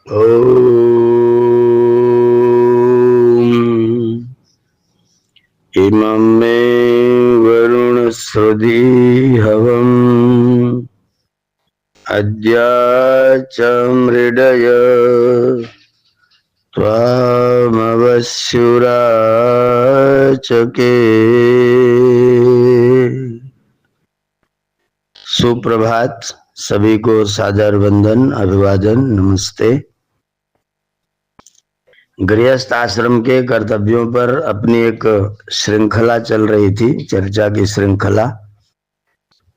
ॐ इमं मे वरुणश्रुधी हवम् अद्या च मृडय त्वामवस्युराचके। सुप्रभात। सभी को सादर वंदन, अभिवादन, नमस्ते। गृहस्थ आश्रम के कर्तव्यों पर अपनी एक श्रृंखला चल रही थी, चर्चा की श्रृंखला।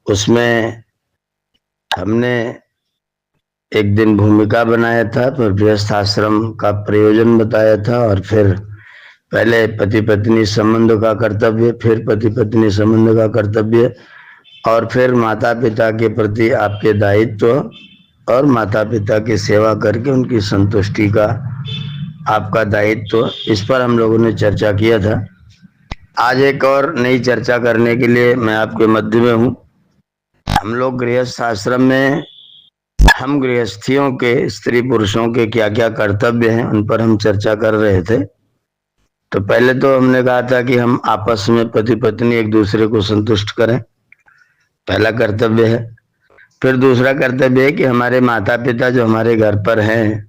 उसमें हमने एक दिन भूमिका बनाया था, फिर गृहस्थ आश्रम का प्रयोजन बताया था, और फिर पहले पति पत्नी संबंध का कर्तव्य, फिर पति पत्नी संबंध का कर्तव्य, और फिर माता पिता के प्रति आपके दायित्व, और माता पिता की सेवा करके उनकी संतुष्टि का आपका दायित्व। इस पर हम लोगों ने चर्चा किया था। आज एक और नई चर्चा करने के लिए मैं आपके मध्य में हूँ। हम लोग गृहस्थ आश्रम में, हम गृहस्थियों के, स्त्री पुरुषों के क्या क्या कर्तव्य हैं, उन पर हम चर्चा कर रहे थे। तो पहले तो हमने कहा था कि हम आपस में पति पत्नी एक दूसरे को संतुष्ट करें, पहला कर्तव्य है। फिर दूसरा कर्तव्य है कि हमारे माता पिता जो हमारे घर पर हैं,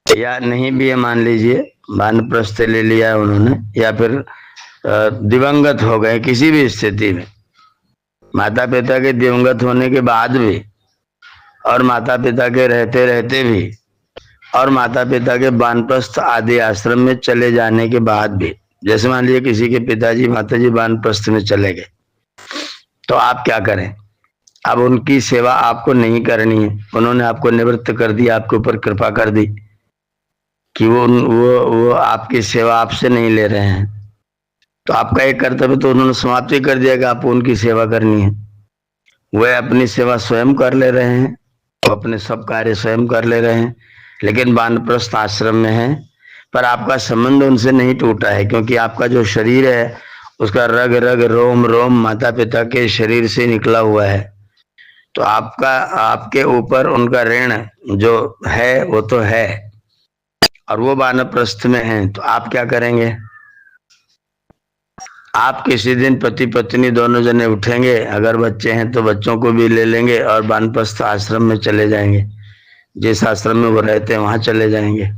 या नहीं भी है, मान लीजिए वानप्रस्थ ले लिया उन्होंने, या फिर दिवंगत हो गए, किसी भी स्थिति में माता पिता के दिवंगत होने के बाद भी, और माता पिता के रहते रहते भी, और माता पिता के वानप्रस्थ आदि आश्रम में चले जाने के बाद भी, जैसे मान लीजिए किसी के पिताजी माताजी वानप्रस्थ में चले गए, तो आप क्या करें? अब उनकी सेवा आपको नहीं करनी है, उन्होंने आपको निवृत्त कर दिया, आपके ऊपर कृपा कर दी कि वो आपकी सेवा आपसे नहीं ले रहे हैं, तो आपका एक कर्तव्य तो उन्होंने समाप्त ही कर दिया कि आपको उनकी सेवा करनी है। वे अपनी सेवा स्वयं कर ले रहे हैं, वो अपने सब कार्य स्वयं कर ले रहे हैं, लेकिन वानप्रस्थ आश्रम में है, पर आपका संबंध उनसे नहीं टूटा है, क्योंकि आपका जो शरीर है उसका रग रग रोम रोम माता पिता के शरीर से निकला हुआ है। तो आपका, आपके ऊपर उनका ऋण जो है वो तो है, और वो वानप्रस्थ में है, तो आप क्या करेंगे? आप किसी दिन पति पत्नी दोनों जने उठेंगे, अगर बच्चे हैं तो बच्चों को भी ले लेंगे और वानप्रस्थ आश्रम में चले जाएंगे, जिस आश्रम में वो रहते हैं वहां चले जाएंगे।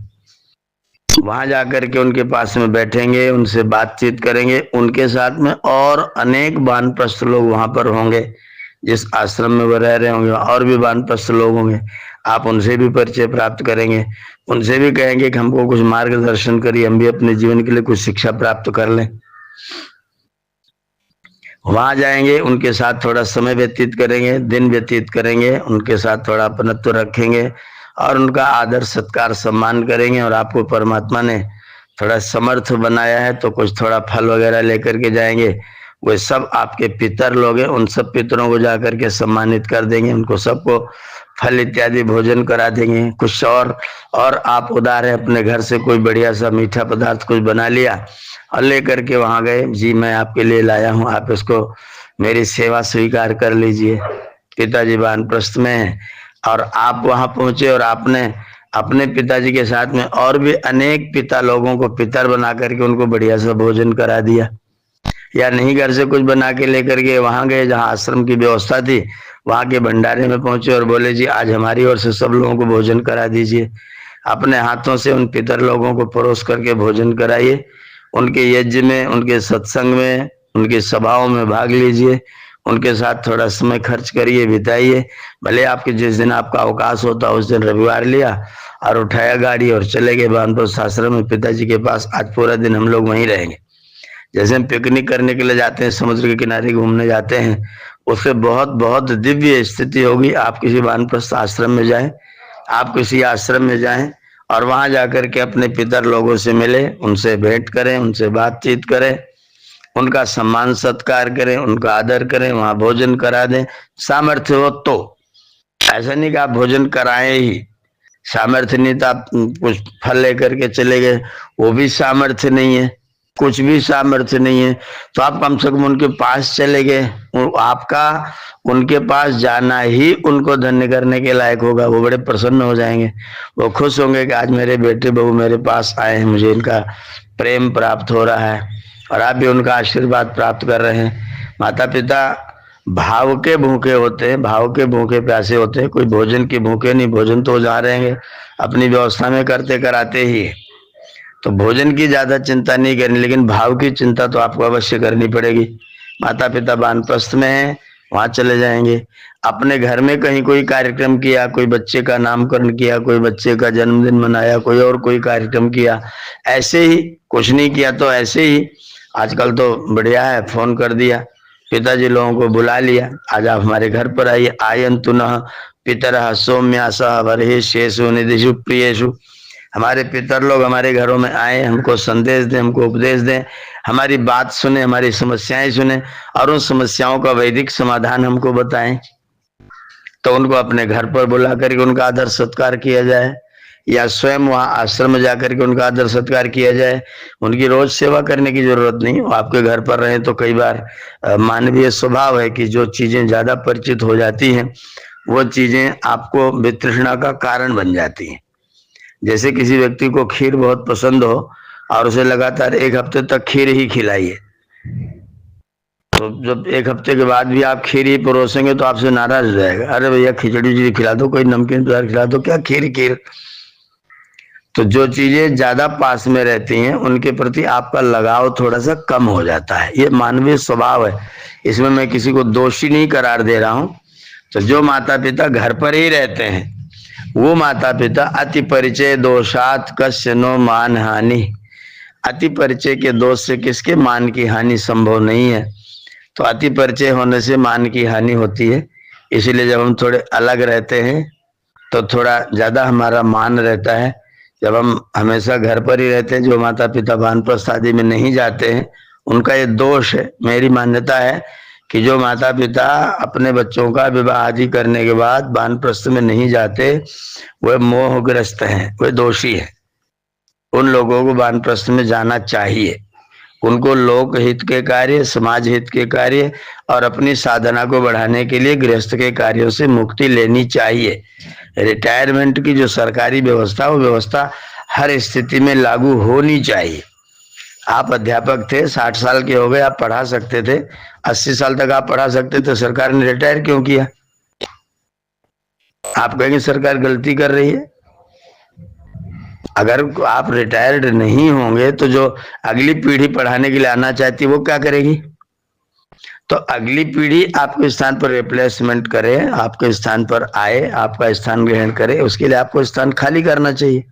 वहां जाकर के उनके पास में बैठेंगे, उनसे बातचीत करेंगे, उनके साथ में और अनेक वानप्रस्थ लोग वहां पर होंगे, जिस आश्रम में वो रह रहे होंगे और भी वानप्रस्थ लोग होंगे। आप उनसे भी परिचय प्राप्त करेंगे, उनसे भी कहेंगे कि हमको कुछ मार्गदर्शन करिए, हम भी अपने जीवन के लिए कुछ शिक्षा प्राप्त कर लें। वहां जाएंगे, उनके साथ थोड़ा समय व्यतीत करेंगे, दिन व्यतीत करेंगे, उनके साथ थोड़ा अपनत्व रखेंगे और उनका आदर सत्कार सम्मान करेंगे। और आपको परमात्मा ने थोड़ा समर्थ बनाया है तो कुछ थोड़ा फल वगैरह लेकर के जाएंगे। वे सब आपके पितर लोग हैं, उन सब पितरों को जाकर के सम्मानित कर देंगे, उनको सबको फल इत्यादि भोजन करा देंगे। कुछ और आप उदार है, अपने घर से कोई बढ़िया सा मीठा पदार्थ कुछ बना लिया और लेकर के वहां गए, जी मैं आपके लिए लाया हूं, आप इसको मेरी सेवा स्वीकार कर लीजिए। पिताजी वानप्रस्थ में है और आप वहां पहुंचे और आपने अपने पिताजी के साथ में और भी अनेक पिता लोगों को पितर बना करके उनको बढ़िया सा भोजन करा दिया। या नहीं, घर से कुछ बना के लेकर के वहां गए जहां आश्रम की व्यवस्था थी, वहां के भंडारे में पहुंचे और बोले जी आज हमारी ओर से सब लोगों को भोजन करा दीजिए। अपने हाथों से उन पितर लोगों को परोस करके भोजन कराइए, उनके यज्ञ में, उनके सत्संग में, उनकी सभाओं में भाग लीजिए, उनके साथ थोड़ा समय खर्च करिए, बिताइए। भले आपके जिस दिन आपका अवकाश होता उस दिन रविवार लिया और उठाया गाड़ी और चले गए वानप्रस्थ आश्रम में पिताजी के पास, आज पूरा दिन हम लोग वहीं रहेंगे। जैसे हम पिकनिक करने के लिए जाते हैं, समुद्र के किनारे घूमने जाते हैं, उससे बहुत बहुत दिव्य स्थिति होगी। आप किसी वानप्रस्थ आश्रम में जाएं, आप किसी आश्रम में जाएं और वहां जाकर के अपने पितर लोगों से मिले, उनसे भेंट करें, उनसे बातचीत करें, उनका सम्मान सत्कार करें, उनका आदर करें, वहां भोजन करा दें। सामर्थ्य हो तो, ऐसा नहीं कि आप भोजन कराएं ही, सामर्थ्य नहीं तो आप कुछ फल लेकर के चले गए, वो भी सामर्थ्य नहीं है। कुछ भी सामर्थ्य नहीं है, तो आप कम से कम उनके पास चले गए, आपका उनके पास जाना ही उनको धन्य करने के लायक होगा। वो बड़े प्रसन्न हो जाएंगे, वो खुश होंगे कि आज मेरे बेटे बहू मेरे पास आए हैं, मुझे इनका प्रेम प्राप्त हो रहा है और आप भी उनका आशीर्वाद प्राप्त कर रहे हैं। माता पिता भाव के भूखे होते हैं, भाव के भूखे प्यासे होते हैं, कोई भोजन के भूखे नहीं। भोजन तो जा रहेंगे अपनी व्यवस्था में करते कराते ही, तो भोजन की ज्यादा चिंता नहीं करनी, लेकिन भाव की चिंता तो आपको अवश्य करनी पड़ेगी। माता पिता वानप्रस्थ में है, वहां चले जाएंगे। अपने घर में कहीं कोई कार्यक्रम किया, कोई बच्चे का नामकरण किया, कोई बच्चे का जन्मदिन मनाया, कोई और कोई कार्यक्रम किया, ऐसे ही कुछ नहीं किया तो ऐसे ही, आजकल तो बढ़िया है, फोन कर दिया, पिताजी लोगों को बुला लिया, आज आप हमारे घर पर आइए। आयंतु न पितरः सौम्यासः बर्हिषेषु निधिषु प्रियेषु। हमारे पितर लोग हमारे घरों में आए, हमको संदेश दें, हमको उपदेश दें, हमारी बात सुने, हमारी समस्याएं सुने और उन समस्याओं का वैदिक समाधान हमको बताएं। तो उनको अपने घर पर बुला करके उनका आदर सत्कार किया जाए, या स्वयं वहां आश्रम में जाकर के उनका आदर सत्कार किया जाए। उनकी रोज सेवा करने की जरूरत नहीं, वो आपके घर पर रहे तो कई बार मानवीय स्वभाव है कि जो चीजें ज्यादा परिचित हो जाती हैं वो चीजें आपको वितृष्णा का कारण बन जाती हैं। जैसे किसी व्यक्ति को खीर बहुत पसंद हो और उसे लगातार एक हफ्ते तक खीर ही खिलाइए, तो जब एक हफ्ते के बाद भी आप खीर ही परोसेंगे तो आपसे नाराज हो जाएगा, अरे भैया खिचड़ी जी खिला दो, कोई नमकीन पदार्थ खिला दो, क्या खीर खीर। तो जो चीजें ज्यादा पास में रहती हैं उनके प्रति आपका लगाव थोड़ा सा कम हो जाता है, ये मानवीय स्वभाव है, इसमें मैं किसी को दोषी नहीं करार दे रहा हूं। तो जो माता पिता घर पर ही रहते हैं वो माता पिता अति परिचय दोषात कस्य नो मान हानि, अति परिचय के दोष से किसके मान की हानि संभव नहीं है। तो अति परिचय होने से मान की हानि होती है, इसीलिए जब हम थोड़े अलग रहते हैं तो थोड़ा ज्यादा हमारा मान रहता है। जब हम हमेशा घर पर ही रहते हैं, जो माता पिता वानप्रस्थ आदि में नहीं जाते हैं उनका ये दोष है। मेरी मान्यता है कि जो माता पिता अपने बच्चों का विवाह आदि करने के बाद वानप्रस्थ में नहीं जाते वह मोहग्रस्त हैं, वह दोषी है। उन लोगों को वानप्रस्थ में जाना चाहिए, उनको लोक हित के कार्य, समाज हित के कार्य और अपनी साधना को बढ़ाने के लिए गृहस्थ के कार्यों से मुक्ति लेनी चाहिए। रिटायरमेंट की जो सरकारी व्यवस्था, वो व्यवस्था हर स्थिति में लागू होनी चाहिए। आप अध्यापक थे, 60 साल के हो गए, आप पढ़ा सकते थे, 80 साल तक आप पढ़ा सकते थे, सरकार ने रिटायर क्यों किया? आप कहेंगे सरकार गलती कर रही है। अगर आप रिटायर्ड नहीं होंगे तो जो अगली पीढ़ी पढ़ाने के लिए आना चाहती है वो क्या करेगी? तो अगली पीढ़ी आपके स्थान पर रिप्लेसमेंट करे, आपके स्थान पर आए, आपका स्थान ग्रहण करे, उसके लिए आपको स्थान खाली करना चाहिए।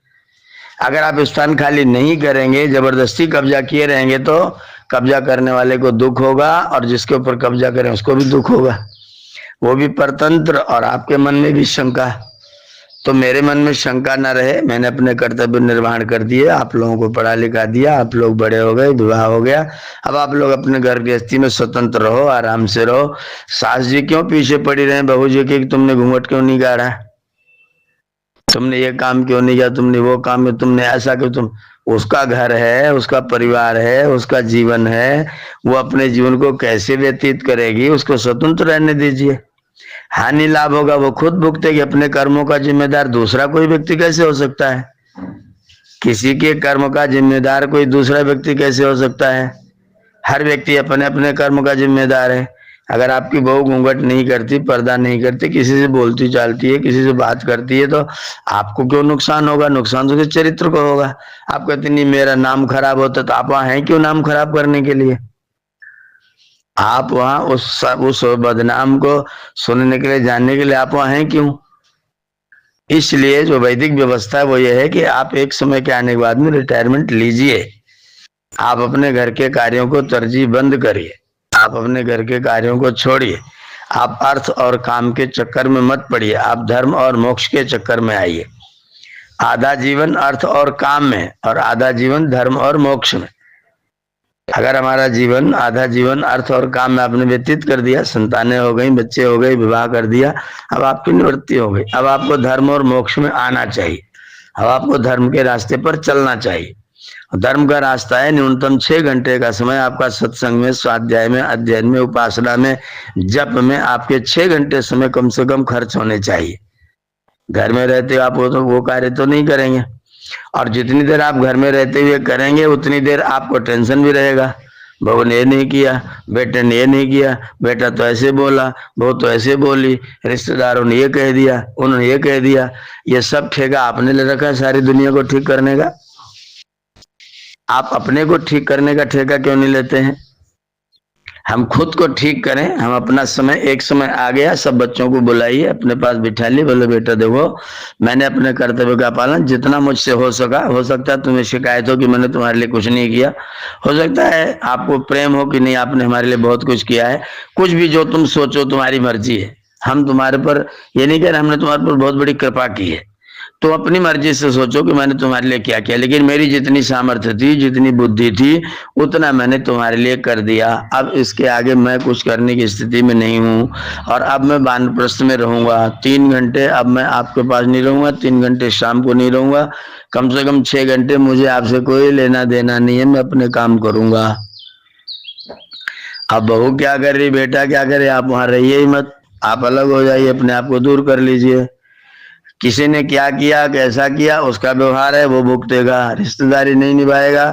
अगर आप स्थान खाली नहीं करेंगे, जबरदस्ती कब्जा किए रहेंगे, तो कब्जा करने वाले को दुख होगा और जिसके ऊपर कब्जा करें उसको भी दुख होगा, वो भी परतंत्र और आपके मन में भी शंका। तो मेरे मन में शंका न रहे, मैंने अपने कर्तव्य निर्वहन कर दिए, आप लोगों को पढ़ा लिखा दिया, आप लोग बड़े हो गए, विवाह हो गया, अब आप लोग अपने घर गृहस्थी में स्वतंत्र रहो, आराम से रहो। सास जी क्यों पीछे पड़ी रहे बहू जी के, तुमने घूंघट क्यों नहीं गाड़ा, तुमने ये काम क्यों नहीं किया, तुमने वो काम में, तुमने ऐसा क्यों, तुम, उसका घर है, उसका परिवार है, उसका जीवन है, वो अपने जीवन को कैसे व्यतीत करेगी, उसको स्वतंत्र रहने दीजिए। हानि लाभ होगा वो खुद भुगतेगी, अपने कर्मों का जिम्मेदार दूसरा कोई व्यक्ति कैसे हो सकता है? किसी के कर्म का जिम्मेदार कोई दूसरा व्यक्ति कैसे हो सकता है? हर व्यक्ति अपने अपने कर्म का जिम्मेदार है। अगर आपकी बहू घूंघट नहीं करती, पर्दा नहीं करती, किसी से बोलती चालती है, किसी से बात करती है, तो आपको क्यों नुकसान होगा? नुकसान तो उसके चरित्र को होगा। आप कहते नहीं मेरा नाम खराब होता, तो आप वहां हैं क्यों नाम खराब करने के लिए? आप वहां उस बदनाम को सुनने के लिए, जानने के लिए आप वहां हैं क्यों? इसलिए जो वैदिक व्यवस्था है वो ये है कि आप एक समय के आने के बाद में रिटायरमेंट लीजिए, आप अपने घर के कार्यों को तरजीह बंद करिए, आप अपने घर के कार्यों को छोड़िए, आप अर्थ और काम के चक्कर में मत पड़िए, आप धर्म और मोक्ष के चक्कर में आइए। आधा जीवन अर्थ और काम में और आधा जीवन धर्म और मोक्ष में। अगर हमारा जीवन, आधा जीवन अर्थ और काम में आपने व्यतीत कर दिया, संतानें हो गई, बच्चे हो गए, विवाह कर दिया, अब आपकी निवृत्ति हो गई, अब आपको धर्म और मोक्ष में आना चाहिए, अब आपको धर्म के रास्ते पर चलना चाहिए। धर्म का रास्ता है न्यूनतम 6 घंटे का समय आपका सत्संग में, स्वाध्याय में, अध्ययन में, उपासना में, जप में आपके 6 घंटे समय कम से कम खर्च होने चाहिए। घर में रहते आप वो कार्य तो नहीं करेंगे, और जितनी देर आप घर में रहते हुए करेंगे उतनी देर आपको टेंशन भी रहेगा। बहू ने ये नहीं किया, बेटे ने ये नहीं किया, बेटा तो ऐसे बोला, बहू तो ऐसे बोली, रिश्तेदारों ने ये कह दिया, उन्होंने ये कह दिया। ये सब ठेका आपने ले रखा है सारी दुनिया को ठीक करने का। आप अपने को ठीक करने का ठेका क्यों नहीं लेते हैं? हम खुद को ठीक करें। हम अपना समय, एक समय आ गया, सब बच्चों को बुलाइए, अपने पास बिठा लिए, बोले बेटा देखो मैंने अपने कर्तव्य का पालन जितना मुझसे हो सका, हो सकता है तुम्हें शिकायत हो कि मैंने तुम्हारे लिए कुछ नहीं किया, हो सकता है आपको प्रेम हो कि नहीं आपने हमारे लिए बहुत कुछ किया है, कुछ भी जो तुम सोचो तुम्हारी मर्जी है। हम तुम्हारे पर ये नहीं कह रहे हमने तुम्हारे पर बहुत बड़ी कृपा की है, तो अपनी मर्जी से सोचो कि मैंने तुम्हारे लिए क्या किया, लेकिन मेरी जितनी सामर्थ्य थी, जितनी बुद्धि थी, उतना मैंने तुम्हारे लिए कर दिया। अब इसके आगे मैं कुछ करने की स्थिति में नहीं हूँ, और अब मैं वानप्रस्थ में रहूंगा 3 घंटे। अब मैं आपके पास नहीं रहूंगा, 3 घंटे शाम को नहीं रहूंगा, कम से कम 6 घंटे मुझे आपसे कोई लेना देना नहीं है, मैं अपने काम करूंगा। अब बहू क्या कर रही, बेटा क्या करे, आप वहां रहिए ही मत, आप अलग हो जाइए, अपने आप को दूर कर लीजिए। किसी ने क्या किया, कैसा किया, उसका व्यवहार है वो भुगतेगा। रिश्तेदारी नहीं निभाएगा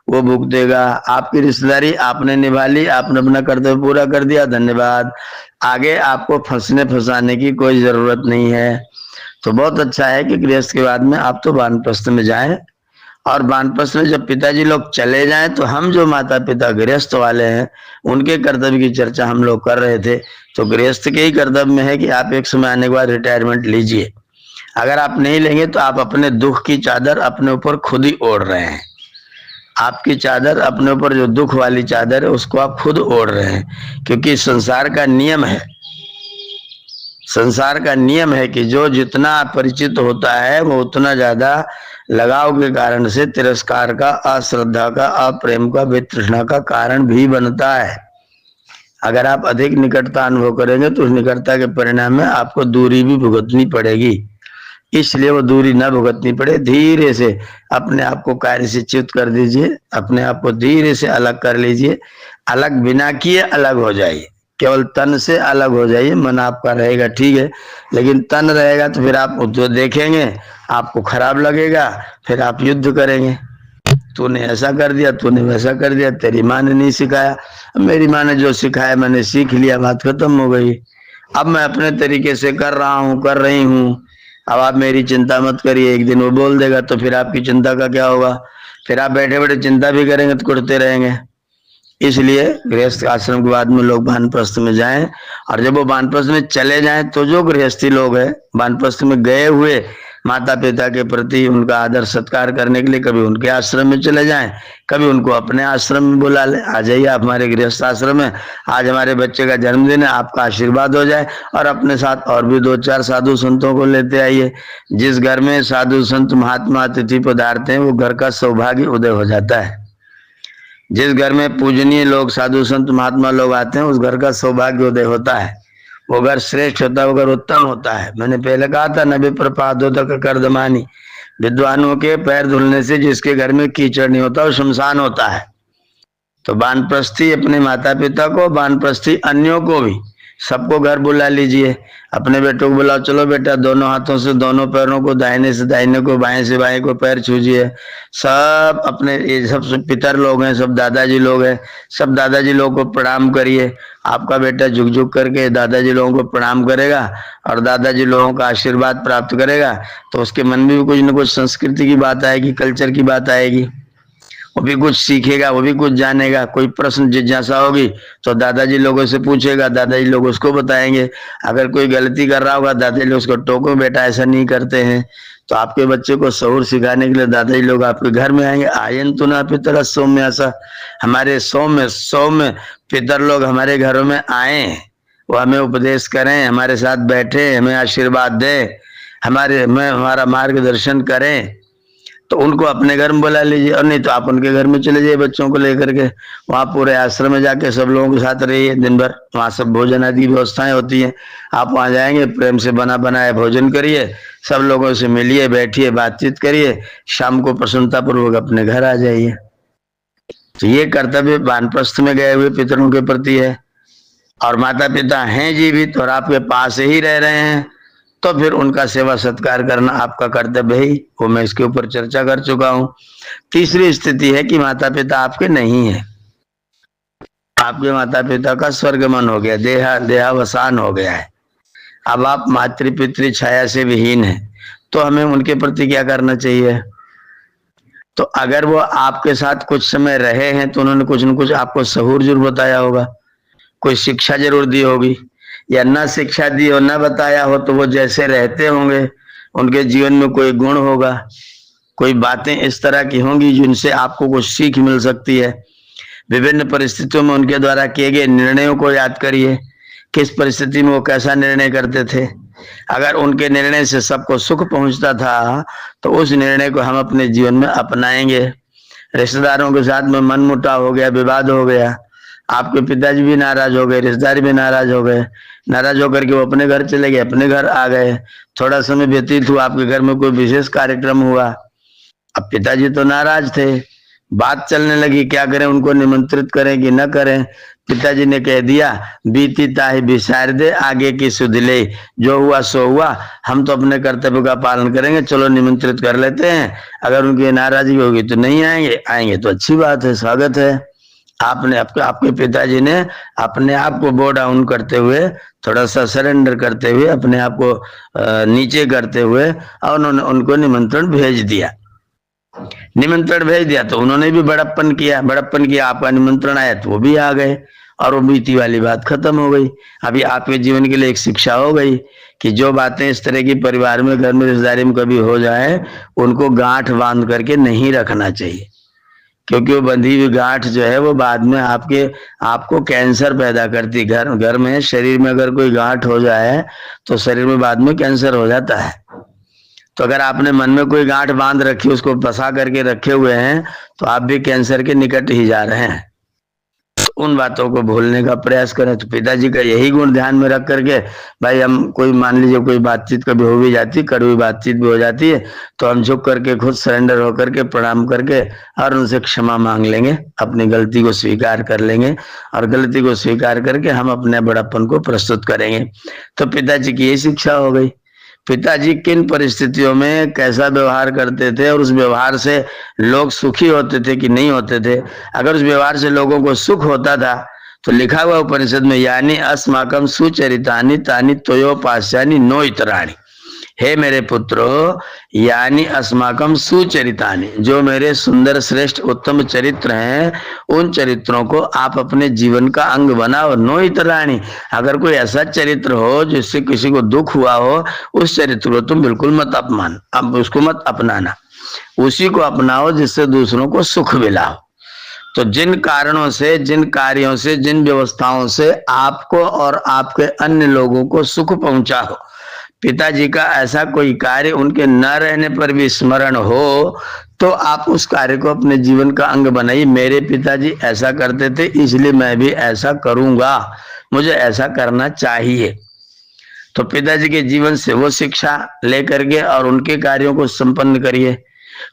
वो भुगतेगा। आपकी रिश्तेदारी आपने निभा ली, आपने अपना कर्तव्य पूरा कर दिया, धन्यवाद। आगे आपको फंसने फंसाने की कोई जरूरत नहीं है। तो बहुत अच्छा है कि गृहस्थ के बाद में आप तो वानप्रस्थ में जाएं, और वानप्रस्थ में जब पिताजी लोग चले जाएं तो हम जो माता पिता गृहस्थ वाले हैं उनके कर्तव्य की चर्चा हम लोग कर रहे थे। तो गृहस्थ के ही कर्तव्य में है कि आप एक समय आने के बाद रिटायरमेंट लीजिए। अगर आप नहीं लेंगे तो आप अपने दुख की चादर अपने ऊपर खुद ही ओढ़ रहे हैं। आपकी चादर अपने ऊपर, जो दुख वाली चादर है उसको आप खुद ओढ़ रहे हैं, क्योंकि संसार का नियम है, संसार का नियम है कि जो जितना परिचित होता है वो उतना ज्यादा लगाव के कारण से तिरस्कार का, अश्रद्धा का, अप्रेम का, वितृष्णा का कारण भी बनता है। अगर आप अधिक निकटता अनुभव करेंगे तो उस निकटता के परिणाम में आपको दूरी भी भुगतनी पड़ेगी। इसलिए वो दूरी न भुगतनी पड़े, धीरे से अपने आप को कार्य से च्युत कर दीजिए, अपने आप को धीरे से अलग कर लीजिए। अलग बिना किए अलग हो जाइए, केवल तन से अलग हो जाइए। मन आपका रहेगा ठीक है, लेकिन तन रहेगा तो फिर आप जो देखेंगे आपको खराब लगेगा, फिर आप युद्ध करेंगे। तूने ऐसा कर दिया, तूने वैसा कर दिया, तेरी माँ ने नहीं सिखाया, मेरी माँ ने जो सिखाया मैंने सीख लिया, बात खत्म हो गई। अब मैं अपने तरीके से कर रहा हूँ, कर रही हूँ, अब आप मेरी चिंता मत करिए। एक दिन वो बोल देगा तो फिर आपकी चिंता का क्या होगा? फिर आप बैठे बैठे चिंता भी करेंगे तो कुड़ते रहेंगे। इसलिए गृहस्थ आश्रम के बाद में लोग वानप्रस्थ में जाएं, और जब वो वानप्रस्थ में चले जाएं तो जो गृहस्थी लोग हैं वानप्रस्थ में गए हुए माता पिता के प्रति उनका आदर सत्कार करने के लिए कभी उनके आश्रम में चले जाएं, कभी उनको अपने आश्रम में बुला ले, आ जाइए आप हमारे गृहस्थ आश्रम में, आज हमारे बच्चे का जन्मदिन है, आपका आशीर्वाद हो जाए। और अपने साथ और भी 2-4 साधु संतों को लेते आइए। जिस घर में साधु संत महात्मा अतिथि पधारते हैं वो घर का सौभाग्य उदय हो जाता है। जिस घर में पूजनीय लोग, साधु संत महात्मा लोग आते हैं उस घर का सौभाग्य उदय होता है। वो घर श्रेष्ठ होता है, वो घर उत्तम होता है। मैंने पहले कहा था न विप्रपादोदक कर्दमानी, विद्वानों के पैर धुलने से जिसके घर में कीचड़ नहीं होता वो शमशान होता है। तो वानप्रस्थी अपने माता पिता को, वानप्रस्थी अन्यों को भी, सबको घर बुला लीजिए। अपने बेटों को बुलाओ, चलो बेटा दोनों हाथों से दोनों पैरों को, दाहिने से दाहिने को, बाएं से बाएं को पैर छूजिए। सब अपने, ये सब पितर लोग हैं, सब दादाजी लोग हैं, सब दादाजी लोगों को प्रणाम करिए। आपका बेटा झुक झुक करके दादाजी लोगों को प्रणाम करेगा और दादाजी लोगों का आशीर्वाद प्राप्त करेगा, तो उसके मन में भी कुछ न कुछ संस्कृति की बात आएगी, कल्चर की बात आएगी, वो भी कुछ सीखेगा, वो भी कुछ जानेगा। कोई प्रश्न जिज्ञासा होगी तो दादाजी लोगों से पूछेगा, दादाजी लोग उसको बताएंगे। अगर कोई गलती कर रहा होगा दादाजी लोग उसको टोको, बेटा ऐसा नहीं करते हैं। तो आपके बच्चे को शऊर सिखाने के लिए दादाजी लोग आपके घर में आएंगे। आयन तो ना पितर सौम्य, ऐसा हमारे सौम्य पितर लोग हमारे घरों में आए, वो हमें उपदेश करें, हमारे साथ बैठे, हमें आशीर्वाद दे, हमारा मार्गदर्शन करें, तो उनको अपने घर में बुला लीजिए। और नहीं तो आप उनके घर में चले जाइए बच्चों को लेकर के, वहां पूरे आश्रम में जाके सब लोगों के साथ रहिए दिन भर। वहां सब भोजन आदि की व्यवस्थाएं होती हैं, आप वहां जाएंगे, प्रेम से बना बनाया भोजन करिए, सब लोगों से मिलिए, बैठिए, बातचीत करिए, शाम को प्रसन्नता पूर्वक अपने घर आ जाइए। तो ये कर्तव्य वानप्रस्थ में गए हुए पितरों के प्रति है। और माता पिता हैं जीवित और आपके पास ही रह रहे हैं तो फिर उनका सेवा सत्कार करना आपका कर्तव्य ही। वो मैं इसके ऊपर चर्चा कर चुका हूं। तीसरी स्थिति है कि माता पिता आपके नहीं है, आपके माता पिता का स्वर्गमन हो गया, देहावसान हो गया है, अब आप मातृ पितृ छाया से विहीन है, तो हमें उनके प्रति क्या करना चाहिए? तो अगर वो आपके साथ कुछ समय रहे हैं तो उन्होंने कुछ न कुछ आपको सहूर जरूर बताया होगा, कोई शिक्षा जरूर दी होगी, या न शिक्षा दी हो न बताया हो तो वो जैसे रहते होंगे उनके जीवन में कोई गुण होगा, कोई बातें इस तरह की होंगी जिनसे आपको कुछ सीख मिल सकती है। विभिन्न परिस्थितियों में उनके द्वारा किए गए निर्णयों को याद करिए, किस परिस्थिति में वो कैसा निर्णय करते थे। अगर उनके निर्णय से सबको सुख पहुंचता था तो उस निर्णय को हम अपने जीवन में अपनाएंगे। रिश्तेदारों के साथ में मनमुटाव हो गया, विवाद हो गया, आपके पिताजी भी नाराज हो गए, रिश्तेदार भी नाराज हो गए, नाराज होकर के वो अपने घर चले गए, अपने घर आ गए, थोड़ा समय व्यतीत हुआ, आपके घर में कोई विशेष कार्यक्रम हुआ, अब पिताजी तो नाराज थे, बात चलने लगी, क्या करें, उनको निमंत्रित करें कि न करें। पिताजी ने कह दिया, बीती ताही बिसार दे, आगे की सुध ले, जो हुआ सो हुआ, हम तो अपने कर्तव्य का पालन करेंगे, चलो निमंत्रित कर लेते हैं, अगर उनकी नाराजगी होगी तो नहीं आएंगे, आएंगे तो अच्छी बात है, स्वागत है। आपने आपके पिताजी ने अपने आप को बो डाउन करते हुए, थोड़ा सा सरेंडर करते हुए, अपने आप को नीचे करते हुए और उन्होंने उनको निमंत्रण भेज दिया। निमंत्रण भेज दिया तो उन्होंने भी बड़प्पन किया, आपका निमंत्रण आया तो वो भी आ गए और वो बीती वाली बात खत्म हो गई। अभी आपके जीवन के लिए एक शिक्षा हो गई कि जो बातें इस तरह की परिवार में, घर में, रिश्तेदारी में कभी हो जाए, उनको गांठ बांध करके नहीं रखना चाहिए, क्योंकि वो बंधी हुई गांठ जो है वो बाद में आपको कैंसर पैदा करती। घर में, शरीर में अगर कोई गांठ हो जाए तो शरीर में बाद में कैंसर हो जाता है। तो अगर आपने मन में कोई गांठ बांध रखी, उसको फंसा करके रखे हुए हैं, तो आप भी कैंसर के निकट ही जा रहे हैं। तो उन बातों को भूलने का प्रयास करें। तो पिताजी का यही गुण ध्यान में रख करके, भाई हम कोई, मान लीजिए कोई बातचीत कभी हो भी जाती, कड़वी बातचीत भी हो जाती है, तो हम झुक करके खुद सरेंडर होकर के प्रणाम करके और उनसे क्षमा मांग लेंगे, अपनी गलती को स्वीकार कर लेंगे और गलती को स्वीकार करके हम अपने बड़प्पन को प्रस्तुत करेंगे। तो पिताजी की ये शिक्षा हो गई। पिताजी किन परिस्थितियों में कैसा व्यवहार करते थे और उस व्यवहार से लोग सुखी होते थे कि नहीं होते थे। अगर उस व्यवहार से लोगों को सुख होता था तो लिखा हुआ उपनिषद में, यानी अस्माकम सुचरितानि तानि तोयोपास्यानि नो इतराणि, हे मेरे पुत्रो, यानी अस्माकम सुचरितानि, जो मेरे सुंदर श्रेष्ठ उत्तम चरित्र हैं, उन चरित्रों को आप अपने जीवन का अंग बनाओ। नो इतराणि, अगर कोई ऐसा चरित्र हो जिससे किसी को दुख हुआ हो, उस चरित्र को तुम बिल्कुल मत अपमान, अब उसको मत अपनाना, उसी को अपनाओ जिससे दूसरों को सुख मिला हो। तो जिन कारणों से, जिन कार्यों से, जिन व्यवस्थाओं से आपको और आपके अन्य लोगों को सुख पहुंचा हो, पिताजी का ऐसा कोई कार्य उनके न रहने पर भी स्मरण हो, तो आप उस कार्य को अपने जीवन का अंग बनाइए। मेरे पिताजी ऐसा करते थे इसलिए मैं भी ऐसा करूंगा, मुझे ऐसा करना चाहिए। तो पिताजी के जीवन से वो शिक्षा लेकर के और उनके कार्यों को संपन्न करिए।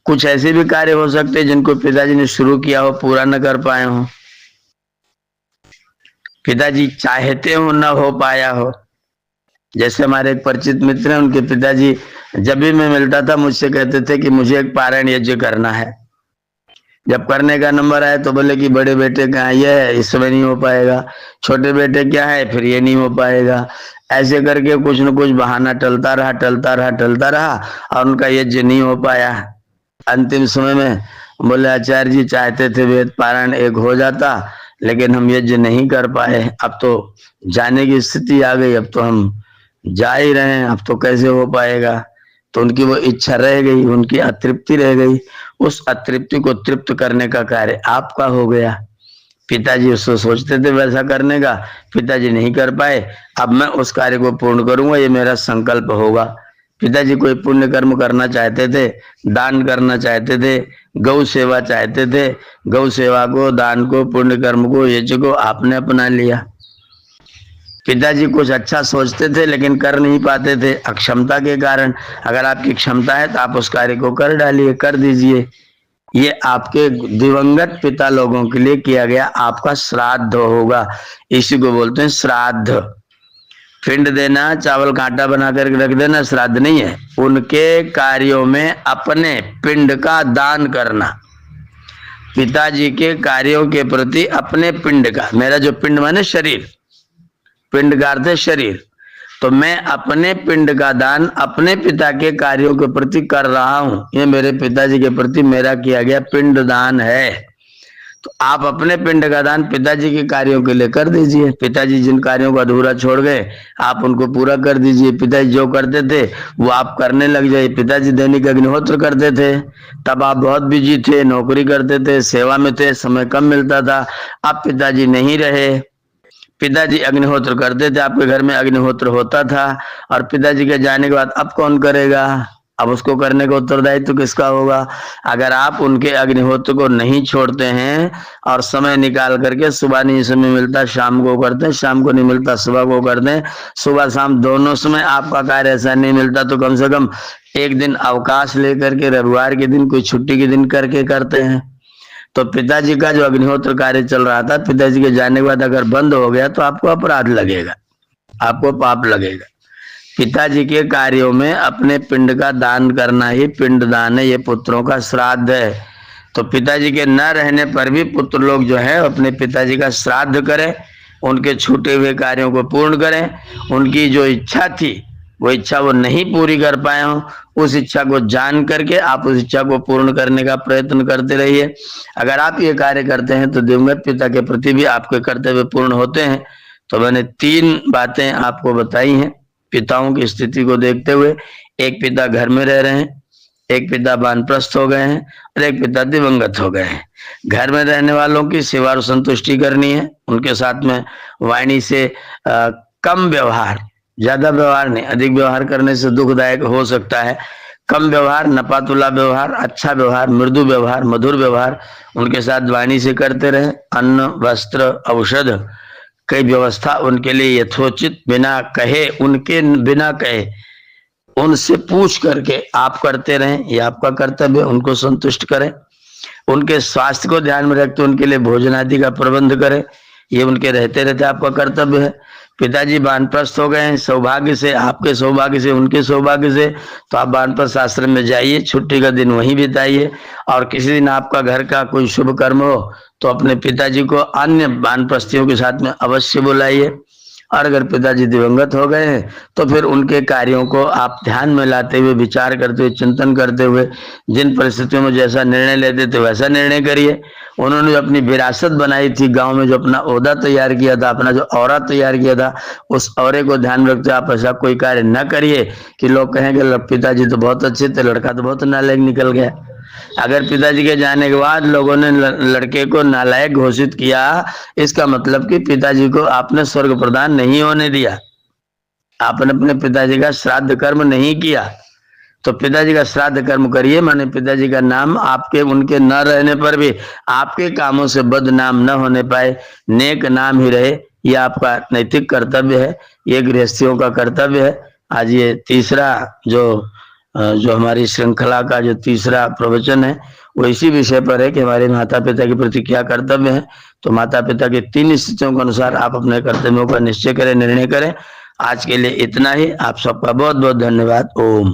कुछ ऐसे भी कार्य हो सकते हैं जिनको पिताजी ने शुरू किया हो, पूरा न कर पाए हो, पिताजी चाहते हो न हो पाया हो। जैसे हमारे एक परिचित मित्र हैं, उनके पिताजी जब भी मैं मिलता था मुझसे कहते थे कि मुझे एक पारायण यज्ञ करना है। जब करने का नंबर आया तो बोले कि बड़े बेटे का ये है, इस समय नहीं हो पाएगा, छोटे बेटे क्या है, फिर ये नहीं हो पाएगा। ऐसे करके कुछ न कुछ बहाना टलता रहा और उनका यज्ञ नहीं हो पाया। अंतिम समय में बोले, आचार्य जी चाहते थे वेद पारायण एक हो जाता, लेकिन हम यज्ञ नहीं कर पाए, अब तो जाने की स्थिति आ गई, अब तो हम जा ही रहे हैं, अब तो कैसे हो पाएगा। तो उनकी वो इच्छा रह गई, उनकी अतृप्ति रह गई, उस अतृप्ति को तृप्त करने का कार्य आपका हो गया। पिताजी उसको सोचते थे वैसा करने का, पिताजी नहीं कर पाए, अब मैं उस कार्य को पूर्ण करूंगा, ये मेरा संकल्प होगा। पिताजी कोई पुण्य कर्म करना चाहते थे, दान करना चाहते थे, गौ सेवा चाहते थे, गौ सेवा को, दान को, पुण्य कर्म को, यज्ञ को आपने अपना लिया। पिताजी कुछ अच्छा सोचते थे लेकिन कर नहीं पाते थे अक्षमता के कारण। अगर आपकी क्षमता है तो आप उस कार्य को कर डालिए, कर दीजिए। ये आपके दिवंगत पिता लोगों के लिए किया गया आपका श्राद्ध होगा। इसी को बोलते हैं श्राद्ध। पिंड देना, चावल का आटा बना करके रख देना श्राद्ध नहीं है। उनके कार्यों में अपने पिंड का दान करना, पिताजी के कार्यों के प्रति अपने पिंड का, मेरा जो पिंड माने शरीर, पिंड का अर्थ है शरीर, तो मैं अपने पिंड का दान अपने पिता के कार्यों के प्रति कर रहा हूं। ये मेरे पिताजी के प्रति मेरा किया गया पिंड दान है। तो आप अपने पिंड का दान पिताजी के कार्यों के लिए कर दीजिए। पिताजी जिन कार्यों को अधूरा छोड़ गए आप उनको पूरा कर दीजिए। पिताजी जो करते थे वो आप करने लग जाइए। पिताजी दैनिक अग्निहोत्र करते थे, तब आप बहुत बिजी थे, नौकरी करते थे, सेवा में थे, समय कम मिलता था। अब पिताजी नहीं रहे, पिताजी अग्निहोत्र करते थे, आपके घर में अग्निहोत्र होता था, और पिताजी के जाने के बाद अब कौन करेगा? अब उसको करने का उत्तरदायित्व तो किसका होगा? अगर आप उनके अग्निहोत्र को नहीं छोड़ते हैं और समय निकाल करके, सुबह नहीं समय मिलता शाम को करते हैं, शाम को नहीं मिलता सुबह को करते हैं, सुबह शाम दोनों समय आपका कार्य ऐसा नहीं मिलता तो कम से कम एक दिन अवकाश लेकर के रविवार के दिन कोई छुट्टी के दिन करके करते हैं। तो पिताजी का जो अग्निहोत्र कार्य चल रहा था, पिताजी के जाने के बाद अगर बंद हो गया तो आपको अपराध लगेगा, आपको पाप लगेगा। पिताजी के कार्यों में अपने पिंड का दान करना ही पिंड दान है, ये पुत्रों का श्राद्ध है। तो पिताजी के न रहने पर भी पुत्र लोग जो है अपने पिताजी का श्राद्ध करें, उनके छूटे हुए कार्यों को पूर्ण करें। उनकी जो इच्छा थी वो इच्छा वो नहीं पूरी कर पाए हों, उस इच्छा को जान करके आप उस इच्छा को पूर्ण करने का प्रयत्न करते रहिए। अगर आप ये कार्य करते हैं तो दिवंगत पिता के प्रति भी आपके कर्तव्य पूर्ण होते हैं। तो मैंने 3 बातें आपको बताई हैं पिताओं की स्थिति को देखते हुए। एक पिता घर में रह रहे हैं, एक पिता वानप्रस्थ हो गए हैं और एक पिता दिवंगत हो गए हैं। घर में रहने वालों की सेवा और संतुष्टि करनी है, उनके साथ में वाणी से कम व्यवहार, ज्यादा व्यवहार नहीं, अधिक व्यवहार करने से दुखदायक हो सकता है। कम व्यवहार, नपातुला व्यवहार, अच्छा व्यवहार, मृदु व्यवहार, मधुर व्यवहार उनके साथ वाणी से करते रहे। अन्न, वस्त्र, औषध कई व्यवस्था उनके लिए यथोचित बिना कहे, उनके बिना कहे, उनसे पूछ करके आप करते रहें, ये आपका कर्तव्य। उनको संतुष्ट करें, उनके स्वास्थ्य को ध्यान में रखते उनके लिए भोजन आदि का प्रबंध करें, ये उनके रहते रहते आपका कर्तव्य है। पिताजी वानप्रस्थ हो गए हैं, सौभाग्य से, आपके सौभाग्य से, उनके सौभाग्य से, तो आप वानप्रस्थ आश्रम में जाइए, छुट्टी का दिन वहीं बिताइए। और किसी दिन आपका घर का कोई शुभ कर्म हो तो अपने पिताजी को अन्य वानप्रस्थियों के साथ में अवश्य बुलाइए। और अगर पिताजी दिवंगत हो गए हैं तो फिर उनके कार्यों को आप ध्यान में लाते हुए, विचार करते हुए, चिंतन करते हुए, जिन परिस्थितियों में जैसा निर्णय लेते थे वैसा निर्णय करिए। उन्होंने जो अपनी विरासत बनाई थी गांव में, जो अपना ओहदा तैयार किया था, अपना जो औरा तैयार किया था, उस औरे को ध्यान में रखते आप ऐसा कोई कार्य न करिए कि लोग कहेंगे पिताजी तो बहुत अच्छे थे, लड़का तो बहुत नालायक निकल गया। अगर पिताजी के जाने के बाद लोगों ने लड़के को नालायक घोषित किया, इसका मतलब कि पिताजी को आपने स्वर्ग प्रदान नहीं होने दिया, आपने अपने पिताजी का श्राद्ध कर्म नहीं किया। तो पिताजी का श्राद्ध कर्म करिए, माने पिताजी का नाम आपके, उनके न रहने पर भी आपके कामों से बदनाम न होने पाए, नेक नाम ही रहे, ये आपका नैतिक कर्तव्य है, ये गृहस्थियों का कर्तव्य है। आज ये तीसरा जो हमारी श्रृंखला का जो तीसरा प्रवचन है वो इसी विषय पर है कि हमारे माता पिता के प्रति क्या कर्तव्य है। तो माता पिता के 3 स्थितियों के अनुसार आप अपने कर्तव्यों का निश्चय करें, निर्णय करें। आज के लिए इतना ही। आप सबका बहुत बहुत धन्यवाद। ओम।